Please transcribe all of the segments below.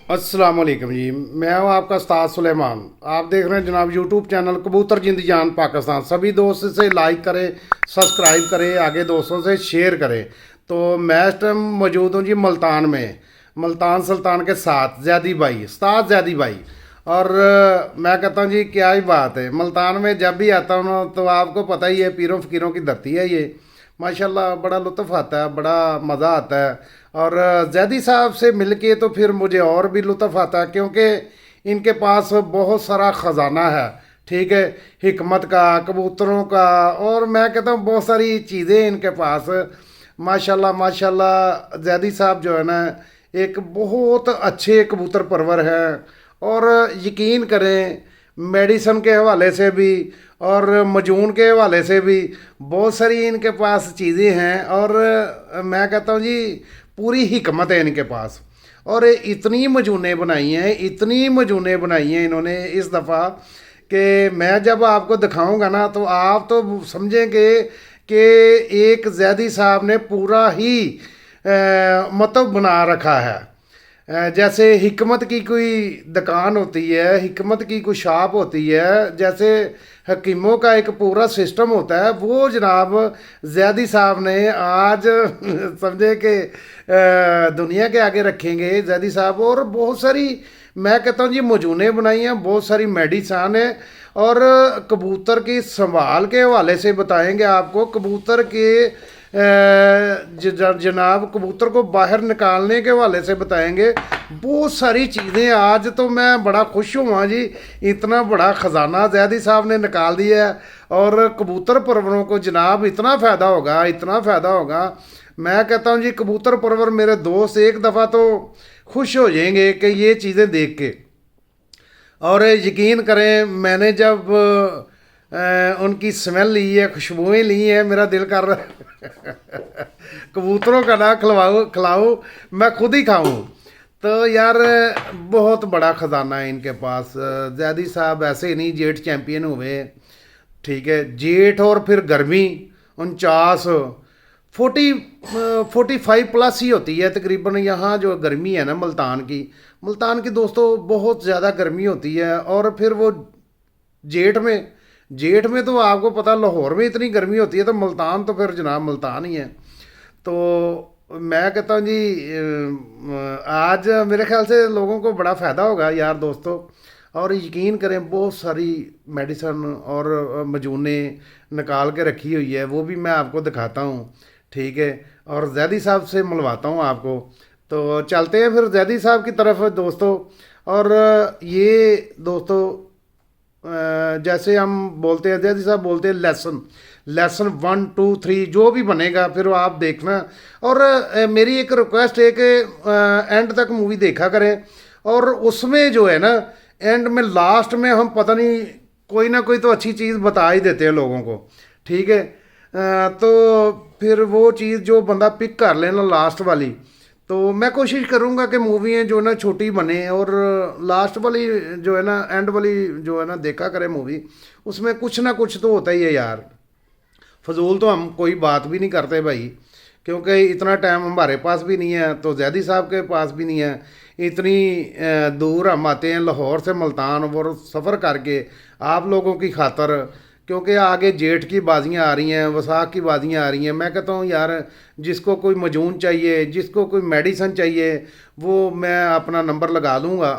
अस्सलाम वालेकुम जी। मैं हूं आपका उस्ताद सुलेमान। आप देख रहे हैं जनाब यूट्यूब चैनल कबूतर जिंदी जान पाकिस्तान। सभी दोस्त इसे लाइक करें, सब्सक्राइब करें, आगे दोस्तों से शेयर करें। तो मैं इस टाइम मौजूद हूं जी मुल्तान में, मुल्तान सुल्तान के साथ जैदी भाई, उस्ताद जैदी भाई। और मैं कहता हूं जी क्या ही बात है, मुल्तान में जब भी आता हूं ना तो आपको पता ही है पीरों फ़कीरों की धरती है ये। माशाल्लाह बड़ा लुत्फ़ आता है, बड़ा मज़ा आता है। और जैदी साहब से मिल के तो फिर मुझे और भी लुत्फ़ आता है, क्योंकि इनके पास बहुत सारा ख़जाना है। ठीक है, हिकमत का, कबूतरों का, और मैं कहता हूँ बहुत सारी चीज़ें इनके पास। माशाल्लाह माशाल्लाह जैदी साहब जो है ना एक बहुत अच्छे कबूतर परवर हैं। और यकीन करें मेडिसन के हवाले से भी और मजून के हवाले से भी बहुत सारी इनके पास चीज़ें हैं। और मैं कहता हूँ जी पूरी हिकमत है इनके पास। और इतनी मजूनें बनाई हैं, इतनी मजूनें बनाई हैं इन्होंने इस दफ़ा कि मैं जब आपको दिखाऊंगा ना तो आप तो समझेंगे कि एक जैदी साहब ने पूरा ही मतलब बना रखा है। जैसे हिकमत की कोई दुकान होती है, हिकमत की कोई शॉप होती है, जैसे हकीमों का एक पूरा सिस्टम होता है, वो जनाब जैदी साहब ने आज समझे कि दुनिया के आगे रखेंगे जैदी साहब। और बहुत सारी मैं कहता हूँ जी मजूने बनाई हैं, बहुत सारी मेडिसन है। और कबूतर की संभाल के हवाले से बताएंगे आपको, कबूतर के जनाब कबूतर को बाहर निकालने के हवाले से बताएंगे बहुत सारी चीज़ें। आज तो मैं बड़ा खुश हुआ जी, इतना बड़ा ख़जाना जैदी साहब ने निकाल दिया है। और कबूतर परवरों को जनाब इतना फ़ायदा होगा, इतना फ़ायदा होगा। मैं कहता हूँ जी कबूतर परवर मेरे दोस्त एक दफ़ा तो खुश हो जाएंगे कि ये चीज़ें देख के। और यकीन करें मैंने जब उनकी स्मेल ली है, खुशबुएं ली हैं, मेरा दिल कर रहा है कबूतरों का ना खिलवाओ खिलाऊं, मैं खुद ही खाऊं। तो यार बहुत बड़ा ख़जाना है इनके पास। जैदी साहब ऐसे ही नहीं जेठ चैम्पियन हुए। ठीक है, जेठ और फिर गर्मी 49 45 प्लस ही होती है तकरीबन यहाँ जो गर्मी है ना मुल्तान की दोस्तों बहुत ज़्यादा गर्मी होती है। और फिर वो जेठ में तो आपको पता लाहौर में इतनी गर्मी होती है, तो मुल्तान तो फिर जनाब मुल्तान ही है। तो मैं कहता हूँ जी आज मेरे ख्याल से लोगों को बड़ा फ़ायदा होगा यार दोस्तों। और यकीन करें बहुत सारी मेडिसन और मजूने निकाल के रखी हुई है, वो भी मैं आपको दिखाता हूँ। ठीक है, और जैदी साहब से मिलवाता हूँ आपको। तो चलते हैं फिर जैदी साहब की तरफ दोस्तों। और ये दोस्तों जैसे हम बोलते हैं जैदी साहब बोलते हैं लेसन लेसन 1 2 3 जो भी बनेगा फिर वो आप देखना। और मेरी एक रिक्वेस्ट है कि एंड तक मूवी देखा करें। और उसमें जो है ना एंड में लास्ट में हम पता नहीं कोई ना कोई तो अच्छी चीज़ बता ही देते हैं लोगों को। ठीक है, तो फिर वो चीज़ जो बंदा पिक कर लेना लास्ट वाली, तो मैं कोशिश करूँगा कि मूवी जो ना छोटी बने और लास्ट वाली जो है ना एंड वाली जो है ना देखा करें मूवी। उसमें कुछ ना कुछ तो होता ही है यार। फजूल तो हम कोई बात भी नहीं करते भाई, क्योंकि इतना टाइम हमारे पास भी नहीं है, तो जैदी साहब के पास भी नहीं है। इतनी दूर हम आते हैं लाहौर से मुल्तान और सफ़र करके आप लोगों की खातर, क्योंकि आगे जेठ की बाजियाँ आ रही हैं, वसाख की बाजियाँ आ रही हैं। मैं कहता हूँ यार जिसको कोई मजून चाहिए, जिसको कोई मेडिसन चाहिए, वो मैं अपना नंबर लगा दूँगा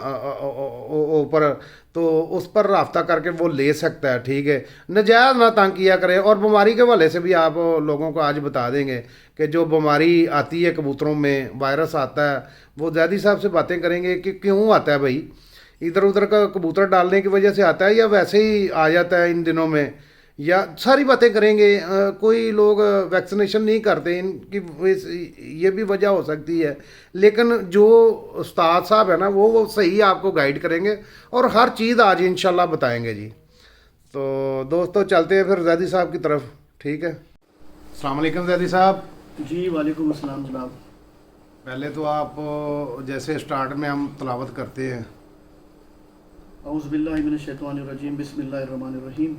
ऊपर, तो उस पर रब्ता करके वो ले सकता है। ठीक है, नजायज़ ना तंग किया करें। और बीमारी के हवाले से भी आप लोगों को आज बता देंगे कि जो बीमारी आती है कबूतरों में, वायरस आता है, वो जैदी साहब से बातें करेंगे कि क्यों आता है भाई, इधर उधर का कबूतर डालने की वजह से आता है या वैसे ही आ जाता है इन दिनों में, या सारी बातें करेंगे। कोई लोग वैक्सीनेशन नहीं करते, इनकी ये भी वजह हो सकती है। लेकिन जो उस्ताद साहब है ना वो सही आपको गाइड करेंगे और हर चीज़ आज इंशाल्लाह बताएंगे जी। तो दोस्तों चलते हैं फिर जैदी साहब की तरफ। ठीक है, अस्सलाम वालेकुम जैदी साहब। जी वालेकुम अस्सलाम जनाब। पहले तो आप जैसे स्टार्ट में हम तलावत करते हैं, औज़ु बिल्लाहि मिनश शैतानिर रजीम, बिस्मिल्लाहिर रहमानिर रहीम।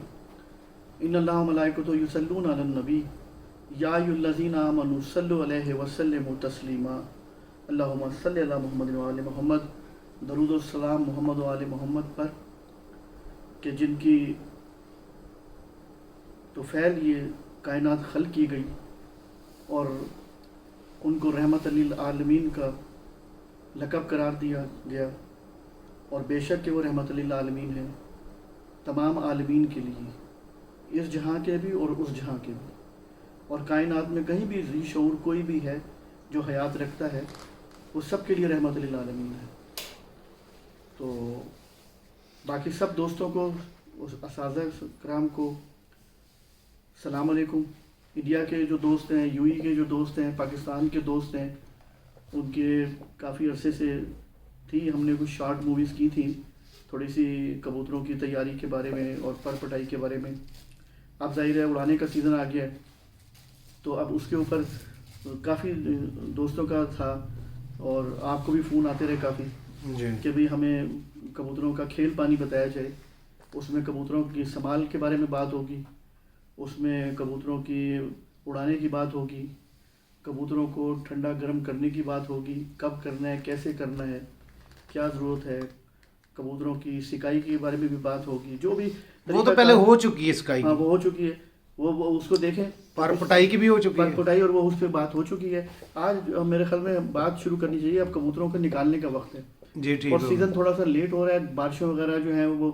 इन्नल्लाह व मलाइकतहु युसल्लूना अलन नबी या अय्युहल्लज़ीना आमनू सल्लु अलैहि व सल्लिमू तस्लीमा। अल्लाहुम्मा सल्लि अला मुहम्मद व आलि मुहम्मद दरूद और सलाम मोहम्मद व आले मोहम्मद पर कि जिनकी तो फैल ये कायनात खल की गई और उनको रहमत लिल आलमीन का लक़ब करार दिया गया, और बेशक कि वो रहमत लिल आलमीन है तमाम आलमीन के लिए, इस जहाँ के भी और उस जहाँ के भी, और कायनात में कहीं भी ज़ी शऊर कोई भी है जो हयात रखता है वो सब के लिए रहमत लिल आलमीन है। तो बाकी सब दोस्तों को, उस असाज़ा कराम को सलाम अलैकुम। इंडिया के जो दोस्त हैं, यूई के जो दोस्त हैं, पाकिस्तान के दोस्त हैं, उनके काफ़ी अरसे से थी, हमने कुछ शॉर्ट मूवीज़ की थी थोड़ी सी कबूतरों की तैयारी के बारे में और पर पटाई के बारे में। अब जाहिर है उड़ाने का सीज़न आ गया है, तो अब उसके ऊपर काफ़ी दोस्तों का था और आपको भी फ़ोन आते रहे काफ़ी जी कि भाई हमें कबूतरों का खेल पानी बताया जाए। उसमें कबूतरों की संभाल के बारे में बात होगी, उसमें कबूतरों की उड़ाने की बात होगी, कबूतरों को ठंडा गर्म करने की बात होगी, कब करना है, कैसे करना है, क्या ज़रूरत है, कबूतरों की सिकाई के बारे में भी बात होगी। जो भी वो तो पहले हो चुकी है इसका हाँ वो हो चुकी है, वो उसको देखें। पर पटाई की भी हो चुकी पर है। पटाई और वो उस पर बात हो चुकी है। आज मेरे ख्याल में बात शुरू करनी चाहिए, अब कबूतरों को निकालने का वक्त है जी ठीक और है। सीज़न थोड़ा सा लेट हो रहा है, बारिशें वगैरह जो हैं वो,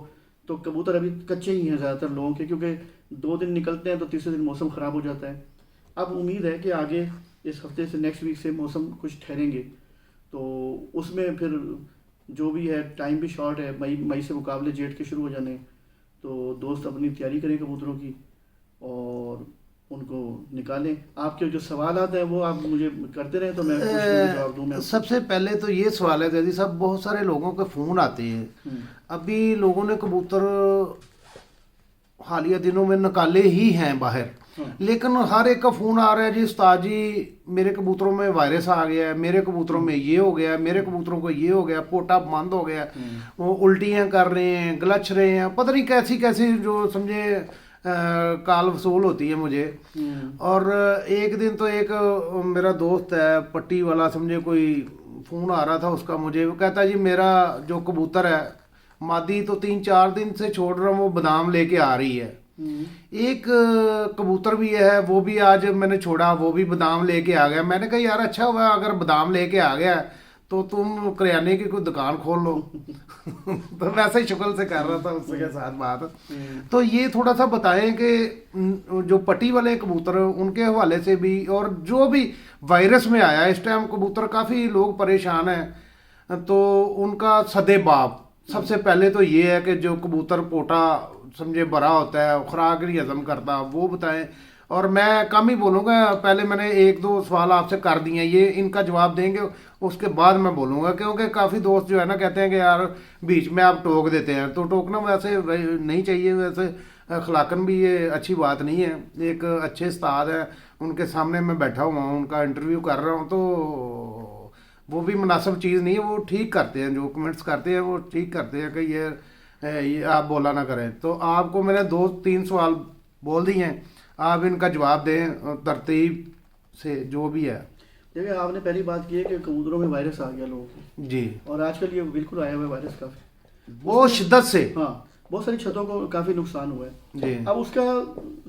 तो कबूतर अभी कच्चे ही हैं ज़्यादातर लोगों के, क्योंकि 2 दिन निकलते हैं तो तीसरे दिन मौसम ख़राब हो जाता है। अब उम्मीद है कि आगे इस हफ्ते से नेक्स्ट वीक से मौसम कुछ ठहरेंगे, तो उसमें फिर जो भी है, टाइम भी शॉर्ट है, मई से मुकाबले जेठ के शुरू हो जाने, तो दोस्त अपनी तैयारी करें कबूतरों की और उनको निकालें। आपके जो सवाल आते हैं वो आप मुझे करते रहें तो मैं कुछ जवाब दूँ। मैं सबसे पहले तो ये सवाल है जैसे सब बहुत सारे लोगों के फ़ोन आते हैं। अभी लोगों ने कबूतर हालिया दिनों में निकाले ही हैं बाहर, लेकिन हर एक का फ़ोन आ रहा है जी उस्ताद जी मेरे कबूतरों में वायरस आ गया है, मेरे कबूतरों में ये हो गया, मेरे कबूतरों को ये हो गया, पोटा बंद हो गया, वो उल्टियाँ कर रहे हैं, गलच रहे हैं, पता नहीं कैसी कैसी जो समझे काल वसूल होती है मुझे। और एक दिन तो एक मेरा दोस्त है पट्टी वाला समझे, कोई फ़ोन आ रहा था उसका मुझे, वो कहता जी मेरा जो कबूतर है मादी तो 3-4 दिन से छोड़ रहा हूँ, वो बादाम लेके आ रही है। एक कबूतर भी है वो भी आज मैंने छोड़ा, वो भी बादाम लेके आ गया। मैंने कहा यार अच्छा हुआ अगर बादाम लेके आ गया तो तुम करियाने की कोई दुकान खोल लो। तो वैसे ही शुक्ल से कर रहा था उसके साथ बात। तो ये थोड़ा सा बताएं कि जो पट्टी वाले कबूतर उनके हवाले से भी, और जो भी वायरस में आया इस टाइम कबूतर काफ़ी लोग परेशान हैं, तो उनका सदेबाब सबसे पहले तो ये है कि जो कबूतर पोटा समझे भरा होता है, खुराक नहीं हजम करता, वो बताएं। और मैं कम ही बोलूँगा, पहले मैंने 1-2 सवाल आपसे कर दिए हैं, ये इनका जवाब देंगे उसके बाद मैं बोलूँगा, क्योंकि काफ़ी दोस्त जो है ना कहते हैं कि यार बीच में आप टोक देते हैं, तो टोकना वैसे नहीं चाहिए, वैसे अखलाकन भी ये अच्छी बात नहीं है। एक अच्छे उस्ताद हैं, उनके सामने मैं बैठा हुआ हूँ, उनका इंटरव्यू कर रहा हूँ, तो वो भी मुनासिब चीज़ नहीं है, वो ठीक करते हैं, जो कमेंट्स करते हैं वो ठीक करते हैं कि ये आप बोला ना करें। तो आपको मैंने 2-3 सवाल बोल दिए हैं, आप इनका जवाब दें तरतीब से जो भी है। देखिए आपने पहली बात की है कि कबूतरों में वायरस आ गया लोगों के, जी और आजकल ये बिल्कुल आया हुआ है वायरस काफ़ी, बहुत शिद्दत से। हाँ बहुत सारी छतों को काफ़ी नुकसान हुआ है जी अब उसका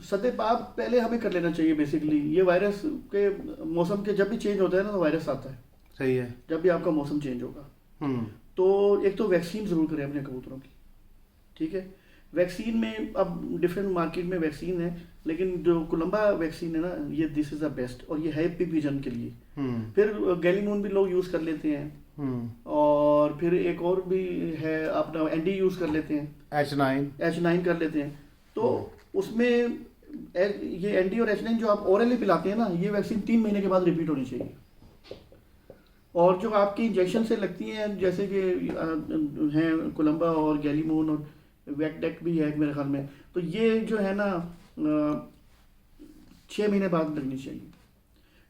सदेबाब पहले हमें कर लेना चाहिए। बेसिकली ये वायरस के मौसम के जब भी चेंज होता है ना तो वायरस आता है, सही है। जब भी आपका मौसम चेंज होगा। तो एक तो वैक्सीन ज़रूर करें अपने कबूतरों की, ठीक है। वैक्सीन में अब डिफरेंट मार्केट में वैक्सीन है, लेकिन जो कोलंबा वैक्सीन है ना ये दिस इज़ द बेस्ट, और ये है पिजन के लिए। फिर गैलीमून भी लोग यूज़ कर लेते हैं, और फिर एक और भी है अपना एनडी यूज़ कर लेते हैं, H9 कर लेते हैं। तो उसमें ये एनडी और H9 जो आप ओरली पिलाते हैं ना, ये वैक्सीन 3 महीने के बाद रिपीट होनी चाहिए। और जो आपकी इंजेक्शन से लगती हैं जैसे कि हैं कोलंबा और गैलीमून और वैकडेक भी है मेरे ख्याल में, तो ये जो है ना 6 महीने बाद लगनी चाहिए।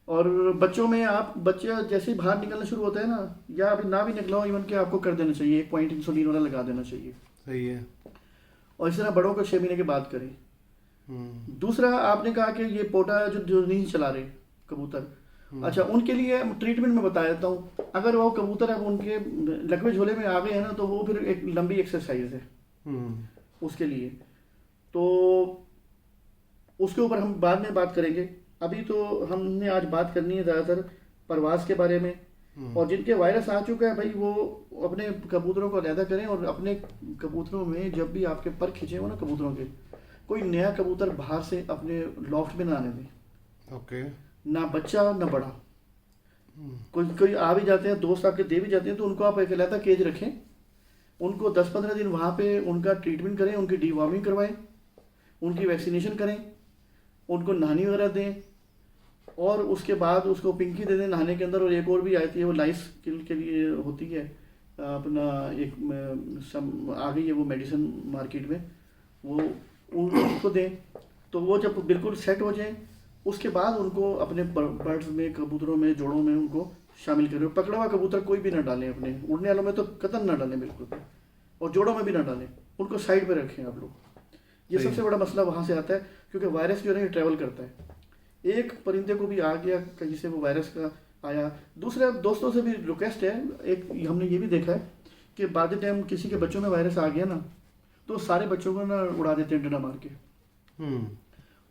और बच्चों में आप बच्चे जैसे ही बाहर निकलना शुरू होता है ना, या अभी ना भी निकला हो, इवन के आपको कर देना चाहिए, 1 पॉइंट इंसुलिन वाला लगा देना चाहिए। सही है। और इस तरह बड़ों को 6 महीने के बाद करें। दूसरा आपने कहा कि ये पोटा जो नहीं चला रहे कबूतर, अच्छा, उनके लिए ट्रीटमेंट मैं बता देता हूँ। अगर वो कबूतर अब उनके लकवे झोले में आ गए हैं ना, तो वो फिर एक लंबी एक्सरसाइज है उसके लिए। तो उसके ऊपर हम बाद में बात करेंगे। अभी तो हमने आज बात करनी है ज़्यादातर परवास के बारे में। और जिनके वायरस आ चुका है भाई, वो अपने कबूतरों को अलहदा करें, और अपने कबूतरों में जब भी आपके पर खिंचे हो ना कबूतरों के, कोई नया कबूतर बाहर से अपने लॉफ्ट में ना आने दें। ओके। ना बच्चा ना बड़ा। कोई कोई आ भी जाते हैं, दोस्त आपके दे भी जाते हैं, तो उनको आप एक अलहदा केज रखें। उनको 10-15 दिन वहाँ पे उनका ट्रीटमेंट करें, उनकी डीवॉर्मिंग करवाएं, उनकी वैक्सीनेशन करें, उनको नहानी वगैरह दें, और उसके बाद उसको पिंकी दे दें नहाने के अंदर। और एक और भी आती है, वो लाइफ स्किल के लिए होती है अपना, एक आ गई है वो मेडिसिन मार्केट में, वो उसको दें। तो वो जब बिल्कुल सेट हो जाए, उसके बाद उनको अपने बर्ड्स में, कबूतरों में, जोड़ों में उनको शामिल करें। पकड़ा हुआ कबूतर कोई भी ना डालें, अपने उड़ने वालों में तो कतई ना डालें बिल्कुल, और जोड़ों में भी ना डालें, उनको साइड पे रखें आप लोग। ये सबसे बड़ा मसला वहाँ से आता है, क्योंकि वायरस जो है ये ट्रैवल करता है। एक परिंदे को भी आ गया कहीं से वो वायरस का आया। दूसरे दोस्तों से भी रिक्वेस्ट है, एक हमने ये भी देखा है कि बाद टाइम किसी के बच्चों में वायरस आ गया ना, तो सारे बच्चों को ना उड़ा देते हैं डंडा मार के।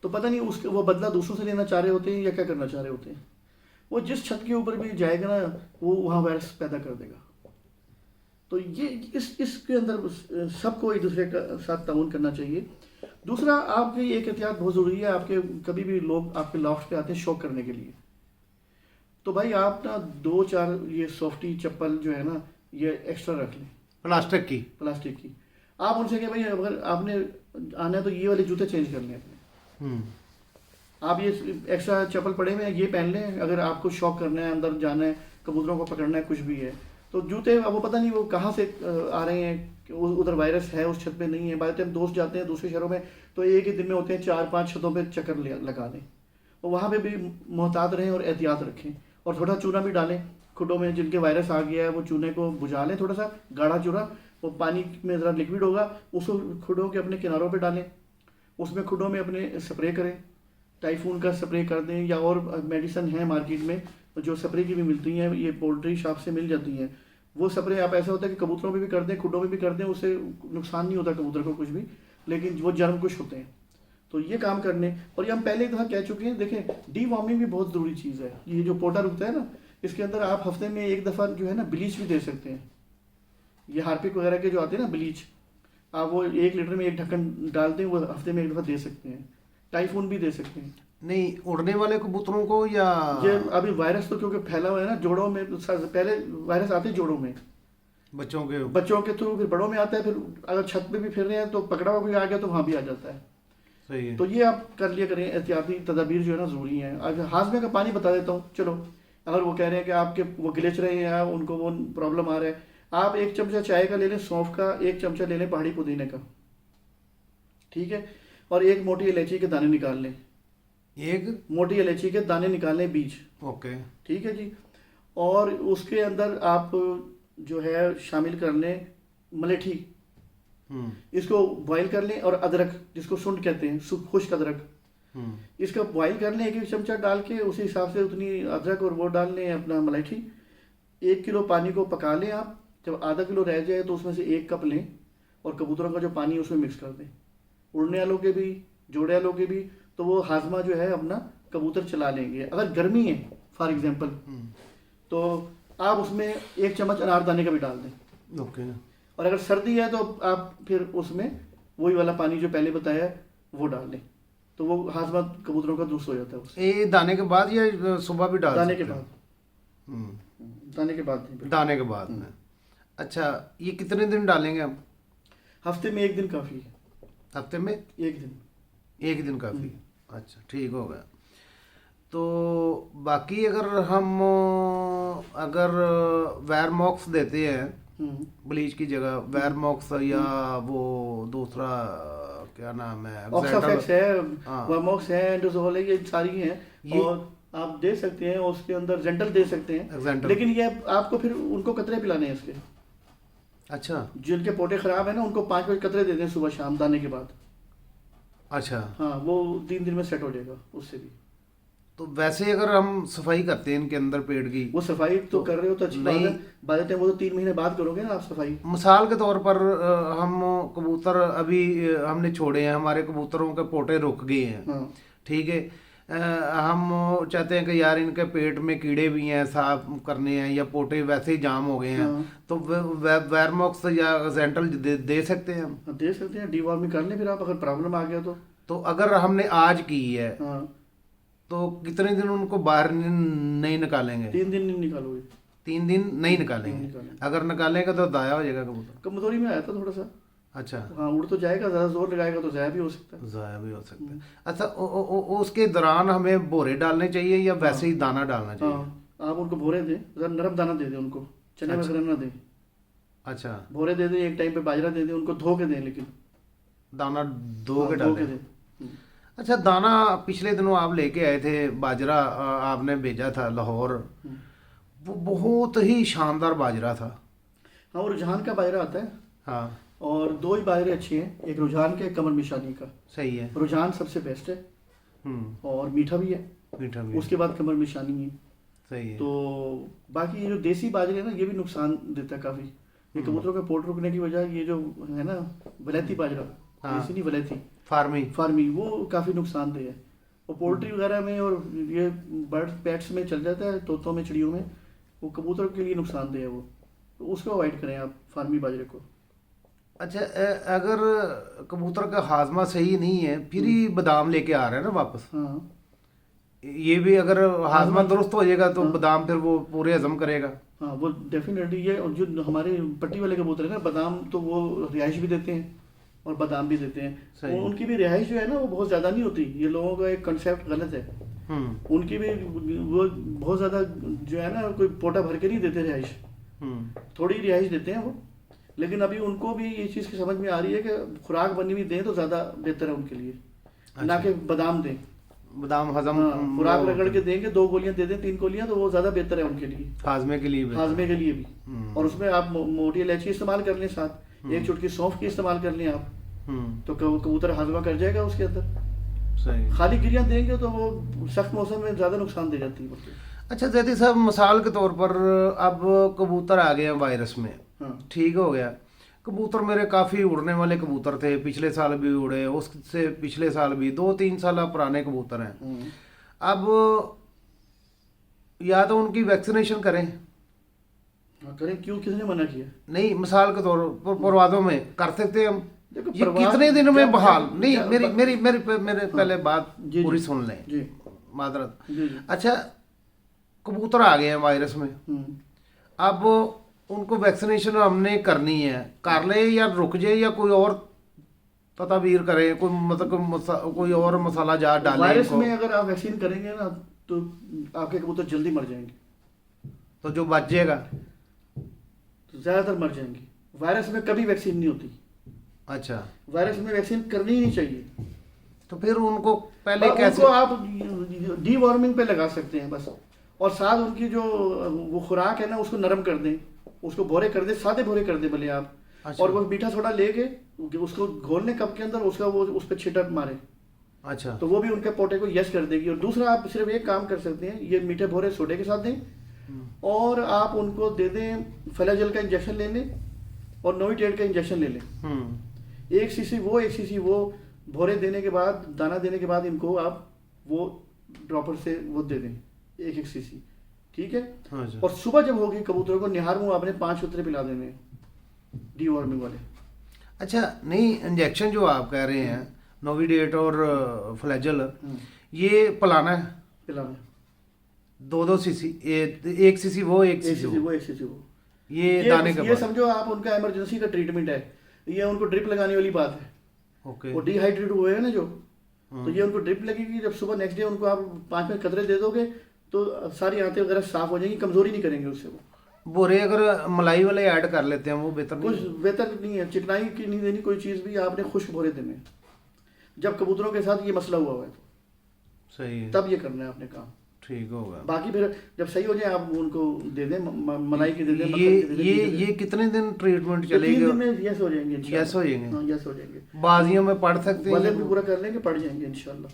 तो पता नहीं उसके वो बदला दूसरों से लेना चाह रहे होते हैं या क्या करना चाह रहे होते हैं। वो जिस छत के ऊपर भी जाएगा ना, वो वहाँ वायरस पैदा कर देगा। तो ये इसके अंदर सबको एक दूसरे का साथ ताउन करना चाहिए। दूसरा, आपकी एक एहतियात बहुत ज़रूरी है। आपके कभी भी लोग आपके लॉफ्ट पे आते हैं शौक करने के लिए, तो भाई आप ना 2-4 ये सॉफ्टी चप्पल जो है ना, ये एक्स्ट्रा रख लें, प्लास्टिक की। आप उनसे कहें भाई अगर आपने आना है तो ये वाले जूते चेंज कर लें अपने। आप ये एक्स्ट्रा चप्पल पड़े हुए हैं, ये पहन लें। अगर आपको शौक करना है, अंदर जाना है, कबूतरों को पकड़ना है, कुछ भी है, तो जूते अब वो पता नहीं वो कहाँ से आ रहे हैं, उधर वायरस है उस छत पे नहीं है। बाय टाइम दोस्त जाते हैं दूसरे शहरों में, तो एक ही दिन में होते हैं 4-5 छतों पे चक्कर लगा दें। और वहाँ पे भी मोहतात रहें और एहतियात रखें। और थोड़ा चूना भी डालें खुडों में, जिनके वायरस आ गया है वो चूने को बुझा लें, थोड़ा सा गाढ़ा चूना, वो पानी में ज़रा लिक्विड होगा, उसको खुडों के अपने किनारों पर डालें, उसमें खुडों में अपने स्प्रे करें, टाइफून का स्प्रे कर दें। या और मेडिसिन है मार्केट में जो स्प्रे की भी मिलती हैं, ये पोल्ट्री शॉप से मिल जाती हैं। वो स्प्रे आप ऐसा होता है कि कबूतरों में भी कर दें, खुडों में भी कर दें, उससे नुकसान नहीं होता कबूतर को कुछ भी, लेकिन वो जर्म कुछ होते हैं। तो ये काम करने, और ये हम पहले एक दफ़ा कह चुके हैं। देखें, डी वार्मिंग भी बहुत ज़रूरी चीज़ है। ये जो पोटा रुकता है ना, इसके अंदर आप हफ्ते में एक दफ़ा जो है ना ब्लीच भी दे सकते हैं। ये हार्पिक वगैरह के जो आते हैं ना ब्लीच, आप वो 1 लीटर में 1 ढक्कन डालते हैं, वो हफ्ते में एक दफ़ा दे सकते हैं। टाइफून भी दे सकते हैं। नहीं, उड़ने वाले कबूतरों को या ये अभी वायरस तो क्योंकि फैला हुआ है ना जोड़ों में, पहले वायरस आते हैं जोड़ों में, बच्चों के थ्रू, फिर बड़ों में आता है। फिर अगर छत पे भी फिर रहे हैं तो पकड़ा हुआ कोई आ गया तो वहाँ भी आ जाता है। सही है। तो ये आप कर लिया करें, एहतियाती तदाबीर जो है ना ज़रूरी है। अगर हाजमे का पानी बता देता हूँ, चलो, अगर वो कह रहे हैं कि आपके वो गिलच रहे हैं या उनको वो प्रॉब्लम आ रहा है, आप 1 चमचा चाय का ले लें, सौंफ का 1 चमचा ले लें, पहाड़ी पुदीने का, ठीक है, और 1 मोटी इलायची के दाने निकाल लें। 1 मोटी इलायची के दाने निकाल लें, बीज, ओके, ठीक है जी। और उसके अंदर आप जो है शामिल कर लें मलेठी, इसको बॉईल कर लें, और अदरक जिसको सुंठ कहते हैं, खुश्क अदरक, इसका बॉईल कर लें 1-1 चमचा डाल के, उसी हिसाब से उतनी अदरक और वो डाल लें अपना मलेठी। 1 किलो पानी को पका लें आप, जब आधा किलो रह जाए तो उसमें से 1 कप लें, और कबूतरों का जो पानी उसमें मिक्स कर दें, उड़ने वालों के भी, जोड़े वालों के भी। तो वो हाजमा जो है अपना कबूतर चला लेंगे। अगर गर्मी है फॉर एग्जांपल, तो आप उसमें 1 चम्मच अनारदाने का भी डाल दें, ओके। और अगर सर्दी है तो आप फिर उसमें वही वाला पानी जो पहले बताया वो डाल दें, तो वो हाजमा कबूतरों का दुरुस्त हो जाता है उससे। ये दाने के बाद या सुबह भी डाल दाने के सकते हैं? बाद, दाने के बाद नहीं, दाने के बाद में। अच्छा, ये कितने दिन डालेंगे हम? हफ्ते में 1 दिन काफ़ी है। हफ्ते में 1 दिन, 1 दिन काफ़ी। अच्छा, ठीक हो गया। तो बाकी अगर वैरमॉक्स देते हैं ब्लीच की जगह, वैरमॉक्स या वो दूसरा क्या नाम है, ऑक्साफेक्स है, हाँ। वर्मॉक्स है, एंडोजोल है, ये सारी हैं। और आप दे सकते हैं, उसके अंदर जेंटल दे सकते हैं, Zental। लेकिन ये आपको फिर उनको कतरे पिलाने हैं इसके। अच्छा, जिनके पोटे खराब है ना, उनको 5-5 कतरे दे दें सुबह शाम दाने के बाद। अच्छा, हाँ, वो 3 दिन में सेट हो जाएगा उससे भी। तो वैसे अगर हम सफाई करते हैं इनके अंदर पेड़ की, वो सफाई तो कर रहे हो तो अच्छी बात नहीं, है। बाय द टाइम वो तो 3 महीने बाद करोगे ना आप सफाई। मिसाल के तौर पर हम कबूतर अभी हमने छोड़े हैं, हमारे कबूतरों के पोटे रुक गए हैं, हाँ ठीक है। हम चाहते हैं कि यार इनके पेट में कीड़े भी हैं, साफ करने हैं, या पोटे वैसे ही जाम हो गए हैं, हाँ। तो वेरमॉक्स या जेंटल दे सकते हैं हम। हाँ, दे सकते हैं, डीवॉर्मिंग कर लें फिर आप, अगर प्रॉब्लम आ गया तो अगर हमने आज की है हाँ तो कितने दिन उनको बाहर नहीं निकालेंगे? 3 दिन नहीं निकालोगे। 3 दिन नहीं निकालेंगे। नहीं निकालेंगे। अगर निकालेंगे तो दाया हो जाएगा कबूतर। कमजोरी में आया था थोड़ा सा। अच्छा, हाँ उड़ तो जाएगा, ज़्यादा जोर लगाएगा तो ज़ाया भी हो सकता है। ज़ाया भी हो सकता है। अच्छा, उसके दौरान हमें बोरे डालने चाहिए या वैसे ही दाना डालना चाहिए? हाँ आप उनको भोरे दें, ज़रा नरम दाना दे दें उनको, चने अच्छा। वगैरह ना दें। अच्छा, भोरे दे दें, एक टाइम पे बाजरा दे दें, उनको धो के दें, लेकिन दाना धो के हाँ, धो के डालें। दें। अच्छा, दाना पिछले दिनों आप लेके आए थे, बाजरा आपने भेजा था लाहौर, हम्म। वो बहुत ही शानदार बाजरा था। हाँ वो रुझान का बाजरा आता है, हाँ, और 2 ही बाजरे अच्छे हैं, एक रुझान के, एक कमर मिशानी का। सही है। रुझान सबसे बेस्ट है और मीठा भी है, मीठा भी है, उसके बाद कमर मिशानी है। सही है। तो बाकी ये जो देसी बाजरे है ना, ये भी नुकसान देता है काफ़ी। ये कबूतरों के पोट रुकने की वजह, ये जो है ना वलैती बाजरा, हाँ। देसी नहीं वलैती फार्मिंग। फार्मी, वो काफ़ी नुकसानदेह है। और पोल्ट्री वगैरह में और ये बर्ड पेट्स में चल जाता है, तोतों में, चिड़ियों में, वो कबूतरों के लिए नुकसानदेह है वो, तो उसको अवॉइड करें आप, फार्मी बाजरे को। अच्छा, अगर कबूतर का हाजमा सही नहीं है फिर ही बादाम लेके आ रहे हैं ना वापस, हाँ ये भी अगर हाजमा हाँ। दुरुस्त हो जाएगा तो हाँ। बादाम फिर वो पूरे हजम करेगा। हाँ वो डेफिनेटली, ये और जो हमारे पट्टी वाले कबूतर है ना, बादाम तो वो रिहाइश भी देते हैं और बादाम भी देते हैं। सही। उनकी भी रिहाइश जो है ना वो बहुत ज़्यादा नहीं होती, ये लोगों का एक कंसेप्ट गलत है। उनकी भी वो बहुत ज़्यादा जो है ना, कोई पोटा भर के नहीं देते रिहाइश, थोड़ी रिहाइश देते हैं वो। लेकिन अभी उनको भी ये चीज़ की समझ में आ रही है कि खुराक बनी हुई दें तो ज़्यादा बेहतर है उनके लिए, ना कि बादाम दें। बादाम हजम, हाँ, खुराक रगड़ के देंगे, 2 गोलियां दे दें, 3 गोलियां, तो वो ज़्यादा बेहतर है उनके लिए, हाजमे के लिए भी। हाजमे के लिए भी। और उसमें आप मोटी इलायची इस्तेमाल कर लें, साथ 1 चुटकी सौंफ की इस्तेमाल कर लें आप, तो कबूतर हाजमा कर जाएगा उसके अंदर। सही। खाली गिरियां देंगे तो वो सख्त मौसम में ज़्यादा नुकसान दे जाती है। अच्छा जैदी साहब, मिसाल के तौर पर अब कबूतर आ गए हैं वायरस में, हाँ ठीक हो गया। कबूतर मेरे काफ़ी उड़ने वाले कबूतर थे, पिछले साल भी उड़े, उससे पिछले साल भी, 2-3 साल पुराने कबूतर हैं। अब या तो उनकी वैक्सीनेशन करें। हाँ, करें, क्यों, किसने मना किया? नहीं, मिसाल के तौर पर परवादों में कर सकते हैं हम। देखो, ये परवाज़ कितने दिन में जब- बहाल? जब- नहीं, जब- मेरी मेरी मेरी मेरे पहले बात जी, पूरी जी। सुन लें, जी मादरत। जी जी। अच्छा, कबूतर आ गए हैं वायरस में, अब उनको वैक्सीनेशन हमने करनी है, कर ले या रुक जाए या कोई और तदाबीर करें, कोई मतलब कोई और मसाला जार डालें वायरस इनको? में अगर आप वैक्सीन करेंगे ना तो आपके कबूतर जल्दी मर जाएंगे, तो जो बच जाएगा। तो ज़्यादातर मर जाएंगे। वायरस में कभी वैक्सीन नहीं होती, अच्छा, वायरस में वैक्सीन करनी ही नहीं चाहिए। तो फिर उनको पहले उनको कैसे? आप डीवॉर्मिंग पे लगा सकते हैं बस, और साथ उनकी जो वो खुराक है ना उसको नरम कर दें, उसको भोरे कर दें, सादे भोरे कर दें भले आप। अच्छा। और वो मीठा सोडा लेके उसको घोल लें कप के अंदर, उसका वो उस पर छिटक मारे, अच्छा, तो वो भी उनके पोटे को यस कर देगी। और दूसरा आप सिर्फ एक काम कर सकते हैं, ये मीठे भोरे सोडे के साथ दें, और आप उनको दे दें फ्लैजेल का इंजेक्शन ले लें और नोविटेड का इंजेक्शन ले लें। 1 सीसी वो 1 सीसी वो भोरे देने के बाद, दाना देने के बाद इनको आप वो ड्रॉपर से वो दे दें 1-1 सीसी, ठीक है। अच्छा। और सुबह जब होगी कबूतरों को निहार मुँह आपने 5 उतरे पिला देने डीवॉर्मिंग वाले। अच्छा, नहीं, इंजेक्शन जो आप कह रहे हैं नोविडेट और फ्लैजल, ये पिलाना है पिलाना 2-2 सीसी, 1 सीसी वो 1 सीसी वो, 1 सीसी वो। ये दाने के ये बाद? समझो आप उनका इमरजेंसी का ट्रीटमेंट है, ये उनको ड्रिप लगाने वाली बात है। ओके। वो डिहाइड्रेट हुए हैं ना जो, तो ये उनको ड्रिप लगेगी। जब सुबह नेक्स्ट डे उनको आप 5 में कतरे दे दोगे तो सारी आंतें वगैरह साफ हो जाएंगी, कमजोरी नहीं करेंगे उससे वो। बोरे अगर मलाई वाले ऐड कर लेते हैं वो बेहतर नहीं कुछ बेहतर नहीं है, चिकनाई की नहीं देनी कोई चीज़ भी, आपने खुश्क भोरे देने। जब कबूतरों के साथ ये मसला हुआ हुआ है तो सही है, तब ये करना है आपने काम। ठीक होगा। बाकी फिर जब सही हो जाए आप उनको दे दें, मलाई की दे दें, ये मक्खन की दे दें, घी की दे दें। ये कितने दिन ट्रीटमेंट तो 3 चलेगी? दिन में यस हो जाएंगे इंशाल्लाह। यस हो जाएंगे? हाँ यस हो जाएंगे, बाजियों में पढ़ सकते वजन भी हैं? पूरा कर लेंगे, पड़ जाएंगे इंशाल्लाह।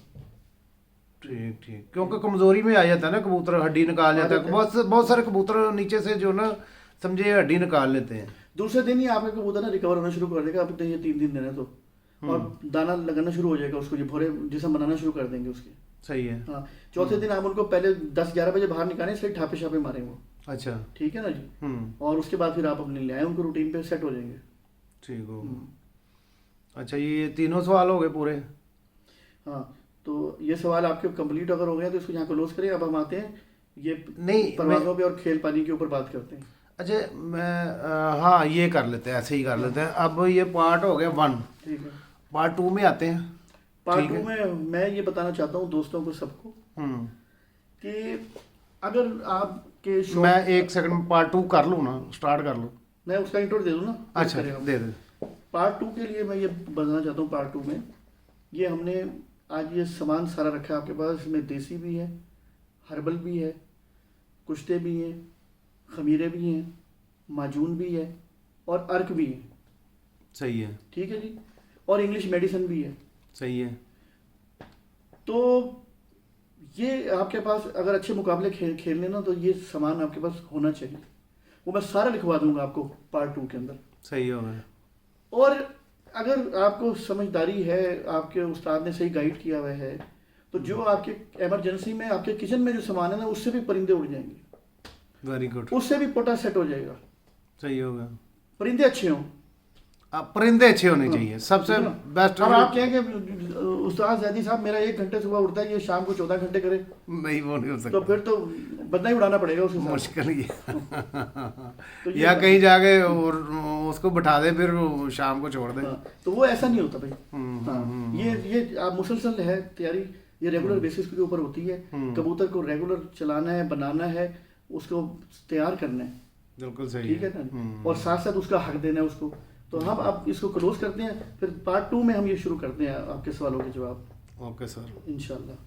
ठीक ठीक, क्योंकि कमजोरी में आ जाता है ना कबूतर, हड्डी निकाल जाता है। बहुत सारे कबूतर नीचे से जो ना समझे हड्डी निकाल लेते हैं। दूसरे दिन ही आपका कबूतर ना रिकवर होना शुरू कर देगा। अब तो ये 3 दिन देना तो, और दाना लगाना शुरू हो जाएगा उसको, ये भोरे जिसम बनाना शुरू कर देंगे उसके। सही है। हाँ, चौथे दिन आप उनको पहले 10-11 बजे बाहर निकालें, इसलिए ठापे शापे मारें वो। अच्छा, ठीक है ना जी। और उसके बाद फिर आप अपने ले आए, उनको रूटीन पे सेट हो जाएंगे। ठीक हो। अच्छा, ये तीनों सवाल हो गए पूरे। हाँ, तो ये सवाल आपके कंप्लीट अगर हो गए तो इसको यहाँ क्लोज करें। अब हम आते हैं ये नहीं, परवाजों पे और खेल पानी के ऊपर बात करते हैं। अच्छा मैं हाँ ये कर लेते हैं, ऐसे ही कर लेते हैं। अब ये पार्ट हो गया 1, ठीक है। पार्ट 2 में आते हैं। पार्ट ठीक 2 है। में मैं ये बताना चाहता हूँ दोस्तों को, सबको, कि अगर आपके शो, मैं 1 सेकंड पार्ट 2 कर लूँ ना, स्टार्ट कर लूँ। मैं उसका इंट्रो दे दूँ ना? अच्छा, दे दे। पार्ट 2 के लिए मैं ये बताना चाहता हूँ। पार्ट 2 में ये हमने आज ये सामान सारा रखा है आपके पास। इसमें देसी भी है, हर्बल भी है, कुश्ते भी हैं, खमीरे भी हैं, माजून भी है और अर्क भी है। सही है। ठीक है जी। और इंग्लिश मेडिसिन भी है। सही है। तो ये आपके पास अगर अच्छे मुकाबले खेलने ना, तो ये सामान आपके पास होना चाहिए। वो मैं सारा लिखवा दूंगा आपको पार्ट 2 के अंदर। सही हो गया। और अगर आपको समझदारी है, आपके उस्ताद ने सही गाइड किया हुआ है, तो जो आपके इमरजेंसी में आपके किचन में जो सामान है ना, उससे भी परिंदे उड़ जाएंगे। Very good. उससे भी पोटा सेट हो जाएगा। सही हो गया। परिंदे अच्छे हों। अब परिंदे अच्छे होने चाहिए, सबसे बेस्ट। अब आप कहें कि उस्ताद जैदी साहब मेरा 1 घंटे सुबह उठता है, ये शाम को 14 घंटे करे, नहीं वो नहीं हो सकता। तो फिर तो बदला ही उड़ाना पड़ेगा उसके साथ। मुश्किल ही तो ये या कहीं जाके और उसको बिठा दे, फिर वो शाम को छोड़ दे। हाँ, तो वो ऐसा नहीं होता भाई। हाँ, ये आप मुसलसल है तैयारी, ये रेगुलर बेसिस के ऊपर होती है। कबूतर को रेगुलर चलाना है, बनाना है, उसको तैयार करना है। बिल्कुल सही। ठीक है ना? और साथ साथ उसका हक देना है उसको। तो हम अब इसको क्लोज करते हैं, फिर पार्ट 2 में हम ये शुरू करते हैं आपके सवालों के जवाब। Okay sir. इंशाल्लाह।